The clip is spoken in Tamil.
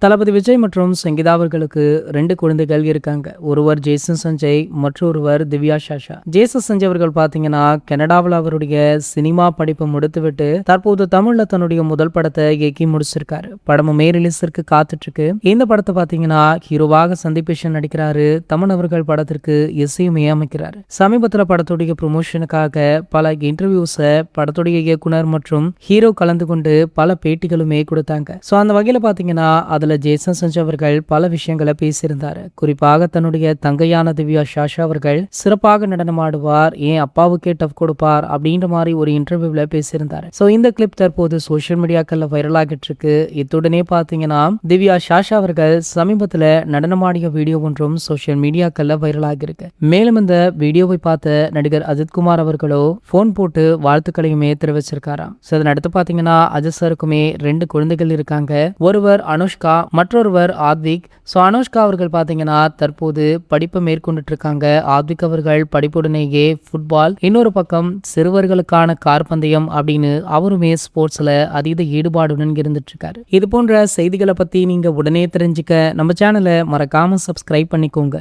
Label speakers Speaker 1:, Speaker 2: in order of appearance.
Speaker 1: தளபதி விஜய் மற்றும் சங்கீதா அவர்களுக்கு 2 குழந்தைகள் இருக்காங்க. ஒருவர் ஜேசன் சஞ்சய், மற்றொருவர் திவ்யா சாஷா. ஜேசன் சஞ்சய் அவர்கள் பாத்தீங்கன்னா கனடாவில் அவருடைய சினிமா படிப்பை முடித்துவிட்டு தற்போது தமிழ்ல தன்னுடைய முதல் படத்தை இயக்கி முடிச்சிருக்காரு. படமும் ரிலீஸிற்கு காத்துட்டு இருக்கு. இந்த படத்தை பாத்தீங்கன்னா ஹீரோவாக சந்தீப் கிஷன் நடிக்கிறாரு. தமன் அவர்கள் படத்திற்கு இசையுமே அமைக்கிறாரு. சமீபத்துல படத்துடைய ப்ரொமோஷனுக்காக பல இன்டர்வியூஸை படத்துடைய இயக்குனர் மற்றும் ஹீரோ கலந்து கொண்டு பல பேட்டிகளுமே கொடுத்தாங்க. சோ அந்த வகையில பாத்தீங்கன்னா அதுல ஜேசன் சஞ்சய் அவர்கள் பல விஷயங்களை பேசியிருந்தாரு. குறிப்பாக தன்னுடைய தங்கையான திவ்யா சாஷா அவர்கள் சிறப்பாக நடனம் ஆடுவார், ஏன் அப்பாவுக்கே டஃப் கொடுப்பார் அப்படின்ற மாதிரி ஒரு இன்டர்வியூல பேசியிருந்தாரு. சோ இந்த கிளிப் தற்போது சோசியல் மீடியாக்கள்ல வைரல் ஆகிட்டு இருக்கு. இத்துடனே பாத்தீங்கன்னா திவ்யா சாஷா அவர்கள் சமீபத்துல நடனமாடிய வீடியோ ஒன்றும் சோசியல் மீடியாக்கள்ல வைரல் ஆகிருக்கு. மேலும் இந்த வீடியோவை பார்த்த நடிகர் அஜித்குமார் அவர்களோ போன் போட்டு வாழ்த்துக்களையுமே தெரிவிச்சிருக்காராம். அதன் அடுத்து பாத்தீங்கன்னா அஜித் சாருக்குமே 2 குழந்தைகள் இருக்காங்க. ஒருவர் அனுஷ்கா, மற்றொருவர் ஆத்விக். ஸோ அனுஷ்கா அவர்கள் பார்த்தீங்கன்னா தற்போது படிப்பை மேற்கொண்டுட்டு இருக்காங்க. ஆத்விக் அவர்கள் படிப்புடனேயே ஃபுட்பால், இன்னொரு பக்கம் சிறுவர்களுக்கான கார் பந்தயம் அப்படின்னு அவருமே ஸ்போர்ட்ஸ்ல அதீத ஈடுபாடுடன் இருந்துட்டு இருக்காரு. இது போன்ற செய்திகளை பத்தி நீங்க உடனே தெரிஞ்சுக்க நம்ம சேனலை மறக்காம சப்ஸ்கிரைப் பண்ணிக்கோங்க.